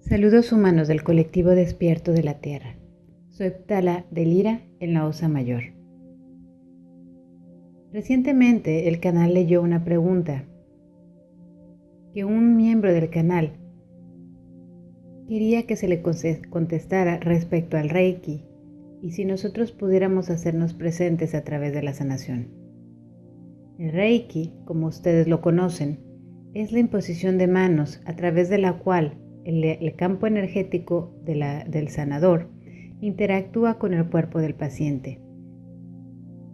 Saludos humanos del colectivo Despierto de la Tierra. Soy Ptala de Lira en la Osa Mayor. Recientemente el canal leyó una pregunta que un miembro del canal quería que se le contestara respecto al Reiki y si nosotros pudiéramos hacernos presentes a través de la sanación. El Reiki, como ustedes lo conocen, es la imposición de manos a través de la cual el campo energético del sanador interactúa con el cuerpo del paciente.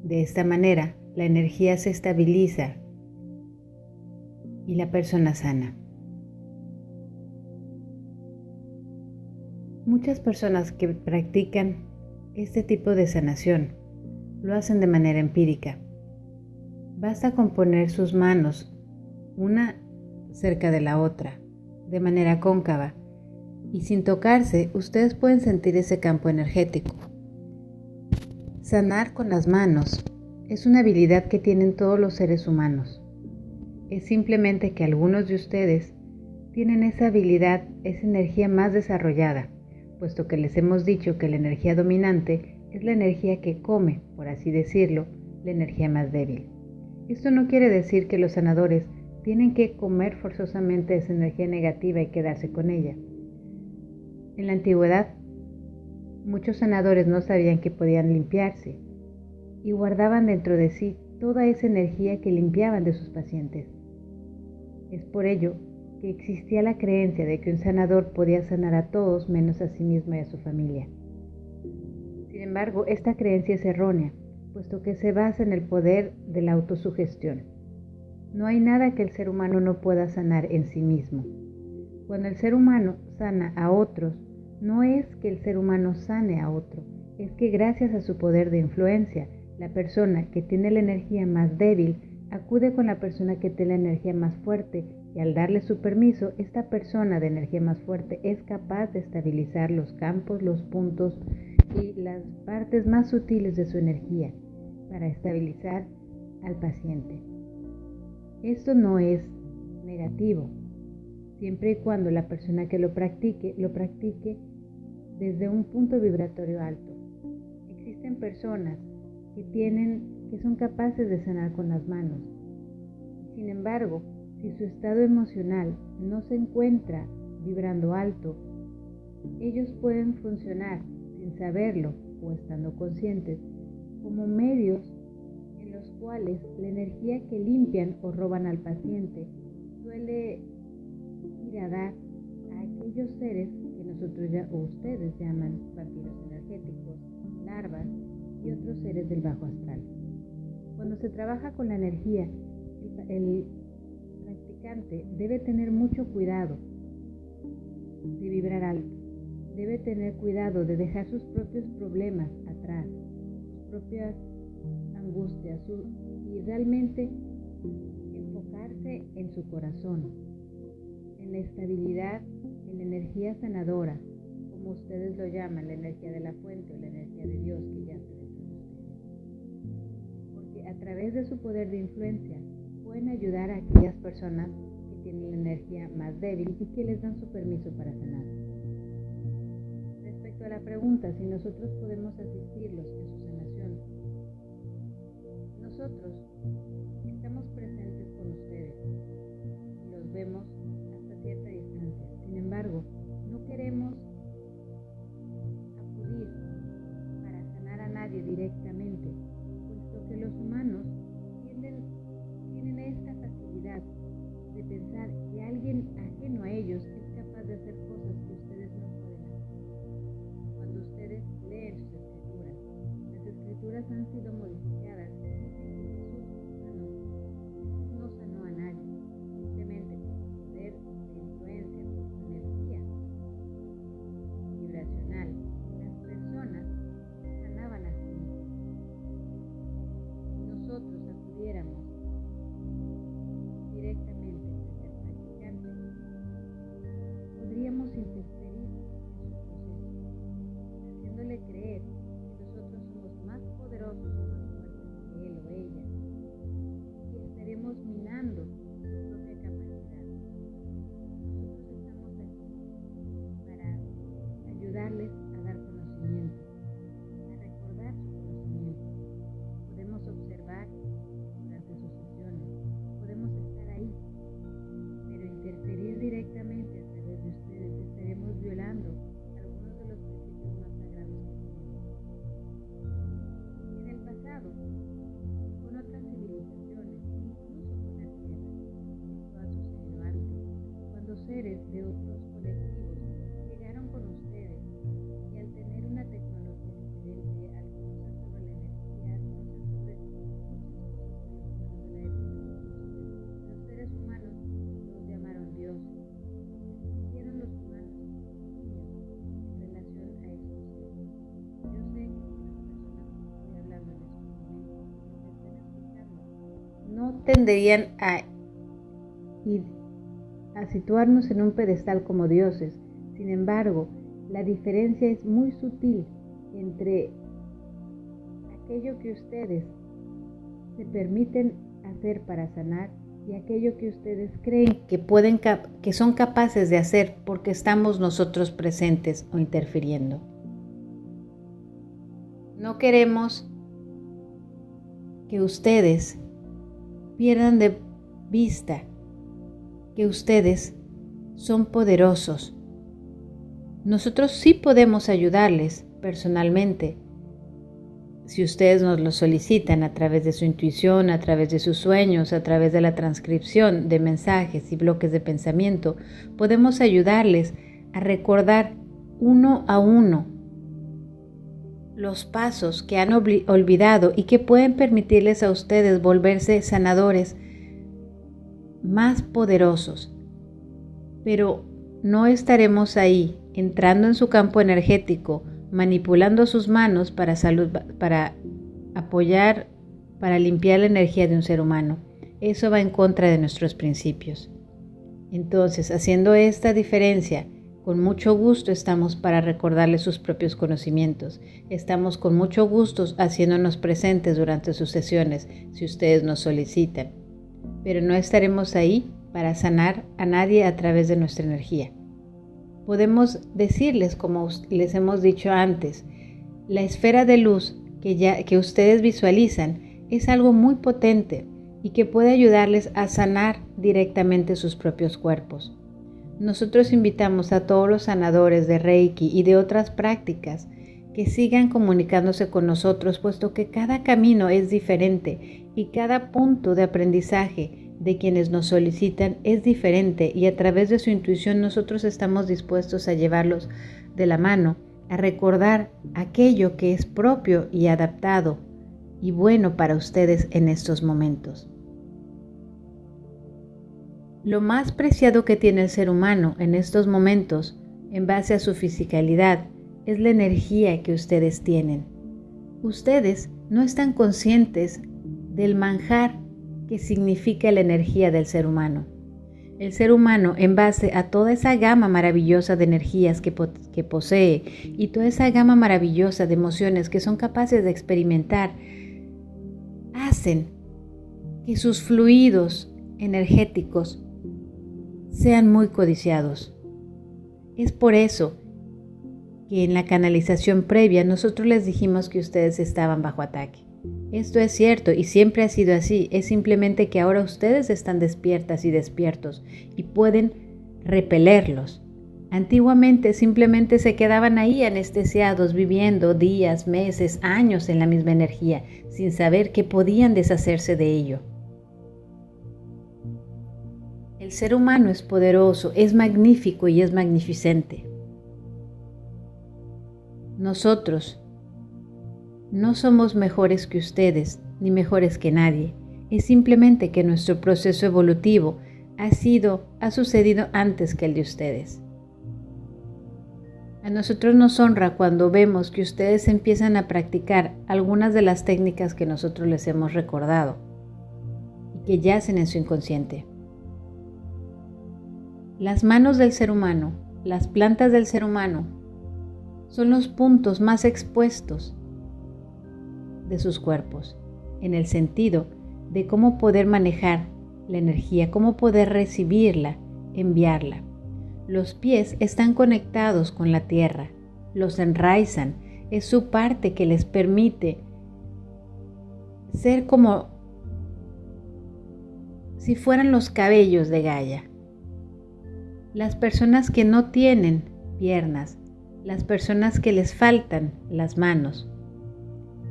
De esta manera, la energía se estabiliza y la persona sana. Muchas personas que practican este tipo de sanación lo hacen de manera empírica. Basta con poner sus manos una cerca de la otra, de manera cóncava, y sin tocarse, ustedes pueden sentir ese campo energético. Sanar con las manos es una habilidad que tienen todos los seres humanos. Es simplemente que algunos de ustedes tienen esa habilidad, esa energía más desarrollada, puesto que les hemos dicho que la energía dominante es la energía que come, por así decirlo, la energía más débil. Esto no quiere decir que los sanadores tienen que comer forzosamente esa energía negativa y quedarse con ella. En la antigüedad, muchos sanadores no sabían que podían limpiarse y guardaban dentro de sí toda esa energía que limpiaban de sus pacientes. Es por ello que existía la creencia de que un sanador podía sanar a todos menos a sí mismo y a su familia. Sin embargo, esta creencia es errónea, puesto que se basa en el poder de la autosugestión. No hay nada que el ser humano no pueda sanar en sí mismo. Cuando el ser humano sana a otros, no es que el ser humano sane a otro, es que gracias a su poder de influencia, la persona que tiene la energía más débil acude con la persona que tiene la energía más fuerte y al darle su permiso, esta persona de energía más fuerte es capaz de estabilizar los campos, los puntos y las partes más sutiles de su energía para estabilizar al paciente. Esto no es negativo, siempre y cuando la persona que lo practique desde un punto vibratorio alto. Existen personas que son capaces de sanar con las manos. Sin embargo, si su estado emocional no se encuentra vibrando alto, ellos pueden funcionar sin saberlo o estando conscientes como medios en los cuales la energía que limpian o roban al paciente suele ir a dar a aquellos seres que nosotros o ustedes llaman vampiros energéticos, larvas y otros seres del bajo astral. Cuando se trabaja con la energía, el practicante debe tener mucho cuidado de vibrar alto, debe tener cuidado de dejar sus propios problemas atrás, sus propias angustias y realmente enfocarse en su corazón, en la estabilidad, en la energía sanadora, como ustedes lo llaman, la energía de la fuente o la energía de Dios que yace dentro de ustedes. Porque a través de su poder de influencia pueden ayudar a aquellas personas que tienen la energía más débil y que les dan su permiso para sanar. Respecto a la pregunta si nosotros podemos asistirlos en su sanación, nosotros estamos presentes con ustedes y los vemos hasta cierta distancia. Sin embargo, no queremos acudir para sanar a nadie directamente, puesto que los humanos tienen esta facilidad de pensar que alguien ajeno a ellos es capaz de hacer cosas que ustedes no pueden hacer. Cuando ustedes leen sus escrituras, las escrituras han sido modificadas y dicen que Jesús de otros colectivos llegaron con ustedes y al tener una tecnología diferente, al conocer sobre la energía, al conocer sobre muchas cosas de los humanos de la época, los seres humanos los llamaron dioses. Hicieron los humanos niños en relación a estos seres. Yo sé que las personas que estoy hablando en estos momentos, que me están escuchando, no tenderían a situarnos en un pedestal como dioses. Sin embargo, la diferencia es muy sutil entre aquello que ustedes se permiten hacer para sanar y aquello que ustedes creen que son capaces de hacer porque estamos nosotros presentes o interfiriendo. No queremos que ustedes pierdan de vista que ustedes son poderosos. Nosotros sí podemos ayudarles personalmente, si ustedes nos lo solicitan a través de su intuición, a través de sus sueños, a través de la transcripción de mensajes y bloques de pensamiento. Podemos ayudarles a recordar uno a uno los pasos que han olvidado y que pueden permitirles a ustedes volverse sanadores más poderosos. Pero no estaremos ahí entrando en su campo energético, manipulando sus manos para apoyar, para limpiar la energía de un ser humano. Eso va en contra de nuestros principios. Entonces, haciendo esta diferencia, con mucho gusto estamos para recordarles sus propios conocimientos. Estamos con mucho gusto haciéndonos presentes durante sus sesiones, si ustedes nos solicitan. Pero no estaremos ahí para sanar a nadie a través de nuestra energía. Podemos decirles, como les hemos dicho antes, la esfera de luz que ustedes visualizan es algo muy potente y que puede ayudarles a sanar directamente sus propios cuerpos. Nosotros invitamos a todos los sanadores de Reiki y de otras prácticas que sigan comunicándose con nosotros, puesto que cada camino es diferente y cada punto de aprendizaje de quienes nos solicitan es diferente, y a través de su intuición nosotros estamos dispuestos a llevarlos de la mano, a recordar aquello que es propio y adaptado y bueno para ustedes en estos momentos. Lo más preciado que tiene el ser humano en estos momentos, en base a su fisicalidad, es la energía que ustedes tienen. Ustedes no están conscientes del manjar que significa la energía del ser humano. El ser humano, en base a toda esa gama maravillosa de energías que posee y toda esa gama maravillosa de emociones que son capaces de experimentar, hacen que sus fluidos energéticos sean muy codiciados. Es por eso que en la canalización previa nosotros les dijimos que ustedes estaban bajo ataque. Esto es cierto y siempre ha sido así, es simplemente que ahora ustedes están despiertas y despiertos y pueden repelerlos. Antiguamente simplemente se quedaban ahí anestesiados, viviendo días, meses, años en la misma energía, sin saber que podían deshacerse de ello. El ser humano es poderoso, es magnífico y es magnificente. Nosotros no somos mejores que ustedes, ni mejores que nadie. Es simplemente que nuestro proceso evolutivo ha sucedido antes que el de ustedes. A nosotros nos honra cuando vemos que ustedes empiezan a practicar algunas de las técnicas que nosotros les hemos recordado y que yacen en su inconsciente. Las manos del ser humano, las plantas del ser humano, son los puntos más expuestos de sus cuerpos, en el sentido de cómo poder manejar la energía, cómo poder recibirla, enviarla. Los pies están conectados con la tierra, los enraizan, es su parte que les permite ser como si fueran los cabellos de Gaia. Las personas que no tienen piernas, las personas que les faltan las manos,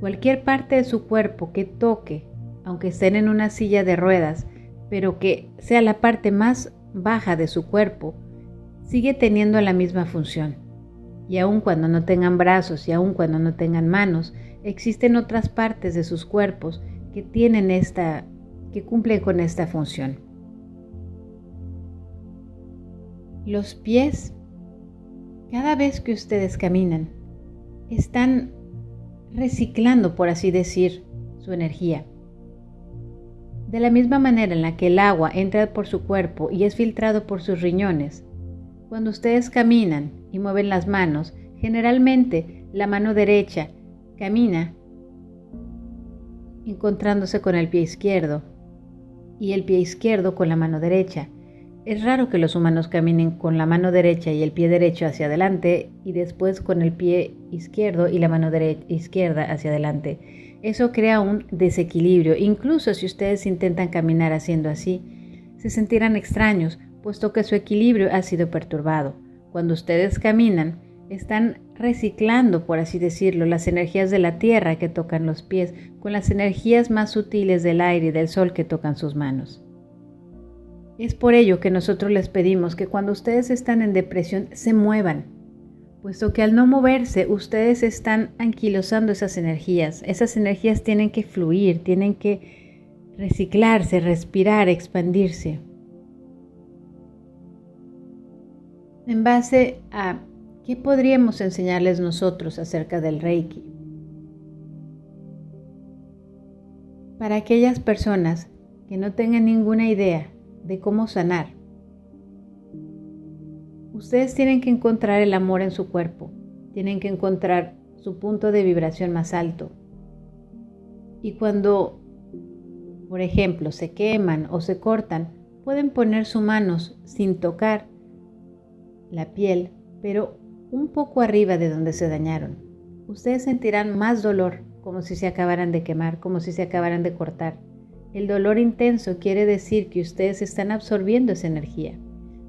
cualquier parte de su cuerpo que toque, aunque estén en una silla de ruedas, pero que sea la parte más baja de su cuerpo, sigue teniendo la misma función. Y aun cuando no tengan brazos y aun cuando no tengan manos, existen otras partes de sus cuerpos que cumplen con esta función. Los pies, cada vez que ustedes caminan, están reciclando, por así decir, su energía. De la misma manera en la que el agua entra por su cuerpo y es filtrado por sus riñones, cuando ustedes caminan y mueven las manos, generalmente la mano derecha camina encontrándose con el pie izquierdo y el pie izquierdo con la mano derecha. Es raro que los humanos caminen con la mano derecha y el pie derecho hacia adelante y después con el pie izquierdo y la mano izquierda hacia adelante. Eso crea un desequilibrio. Incluso si ustedes intentan caminar haciendo así, se sentirán extraños, puesto que su equilibrio ha sido perturbado. Cuando ustedes caminan, están reciclando, por así decirlo, las energías de la tierra que tocan los pies con las energías más sutiles del aire y del sol que tocan sus manos. Es por ello que nosotros les pedimos que cuando ustedes están en depresión se muevan, puesto que al no moverse ustedes están anquilosando esas energías. Esas energías tienen que fluir, tienen que reciclarse, respirar, expandirse. En base a ¿qué podríamos enseñarles nosotros acerca del Reiki? Para aquellas personas que no tengan ninguna idea de cómo sanar, ustedes tienen que encontrar el amor en su cuerpo, tienen que encontrar su punto de vibración más alto. Y cuando, por ejemplo, se queman o se cortan, pueden poner sus manos sin tocar la piel, pero un poco arriba de donde se dañaron. Ustedes sentirán más dolor, como si se acabaran de quemar, como si se acabaran de cortar. El dolor intenso quiere decir que ustedes están absorbiendo esa energía.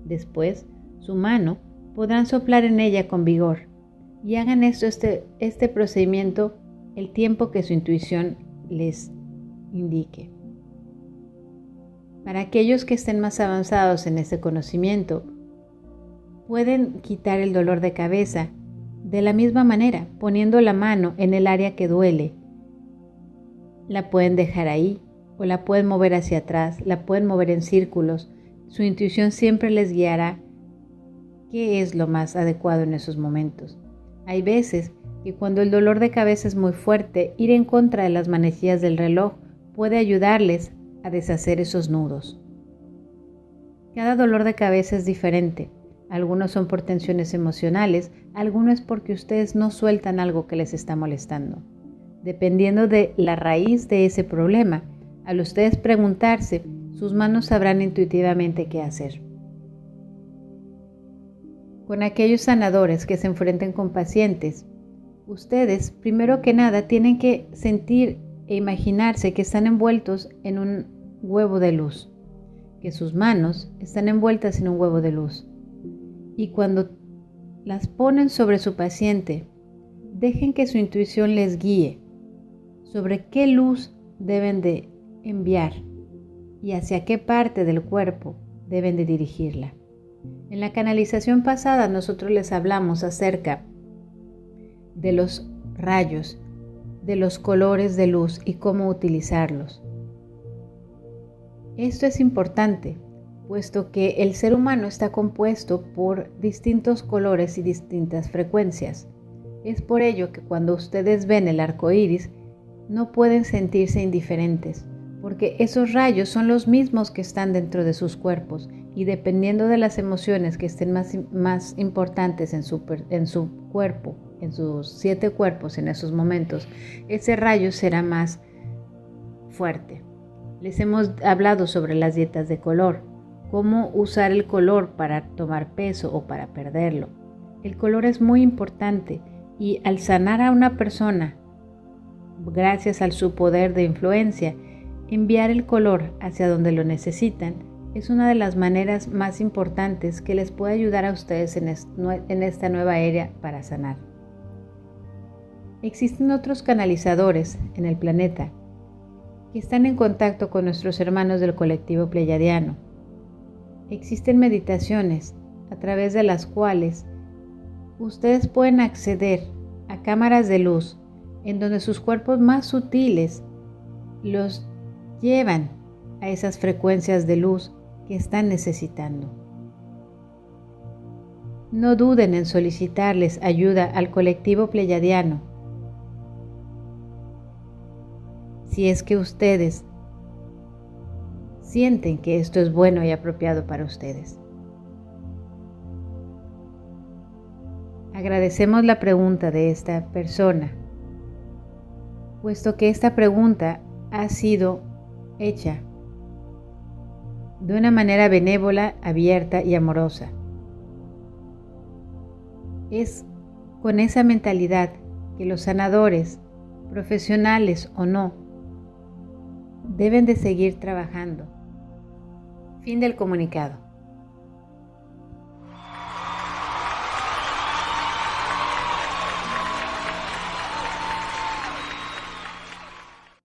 Después, su mano podrán soplar en ella con vigor y hagan este procedimiento el tiempo que su intuición les indique. Para aquellos que estén más avanzados en este conocimiento, pueden quitar el dolor de cabeza de la misma manera, poniendo la mano en el área que duele. La pueden dejar ahí o la pueden mover hacia atrás, la pueden mover en círculos. Su intuición siempre les guiará qué es lo más adecuado en esos momentos. Hay veces que cuando el dolor de cabeza es muy fuerte, ir en contra de las manecillas del reloj puede ayudarles a deshacer esos nudos. Cada dolor de cabeza es diferente. Algunos son por tensiones emocionales, algunos es porque ustedes no sueltan algo que les está molestando. Dependiendo de la raíz de ese problema, al ustedes preguntarse, sus manos sabrán intuitivamente qué hacer. Con aquellos sanadores que se enfrenten con pacientes, ustedes, primero que nada, tienen que sentir e imaginarse que están envueltos en un huevo de luz, que sus manos están envueltas en un huevo de luz. Y cuando las ponen sobre su paciente, dejen que su intuición les guíe sobre qué luz deben de enviar y hacia qué parte del cuerpo deben de dirigirla. En la canalización pasada nosotros les hablamos acerca de los rayos, de los colores de luz y cómo utilizarlos. Esto es importante, puesto que el ser humano está compuesto por distintos colores y distintas frecuencias. Es por ello que cuando ustedes ven el arco iris, no pueden sentirse indiferentes, porque esos rayos son los mismos que están dentro de sus cuerpos, y dependiendo de las emociones que estén más importantes en su cuerpo, en sus 7 cuerpos en esos momentos, ese rayo será más fuerte. Les hemos hablado sobre las dietas de color, cómo usar el color para tomar peso o para perderlo. El color es muy importante y al sanar a una persona, gracias a su poder de influencia, enviar el color hacia donde lo necesitan es una de las maneras más importantes que les puede ayudar a ustedes en esta nueva era para sanar. Existen otros canalizadores en el planeta que están en contacto con nuestros hermanos del colectivo pleyadiano. Existen meditaciones a través de las cuales ustedes pueden acceder a cámaras de luz en donde sus cuerpos más sutiles los llevan a esas frecuencias de luz que están necesitando. No duden en solicitarles ayuda al colectivo pleyadiano si es que ustedes sienten que esto es bueno y apropiado para ustedes. Agradecemos la pregunta de esta persona, puesto que esta pregunta ha sido hecha de una manera benévola, abierta y amorosa. Es con esa mentalidad que los sanadores, profesionales o no, deben de seguir trabajando. Fin del comunicado.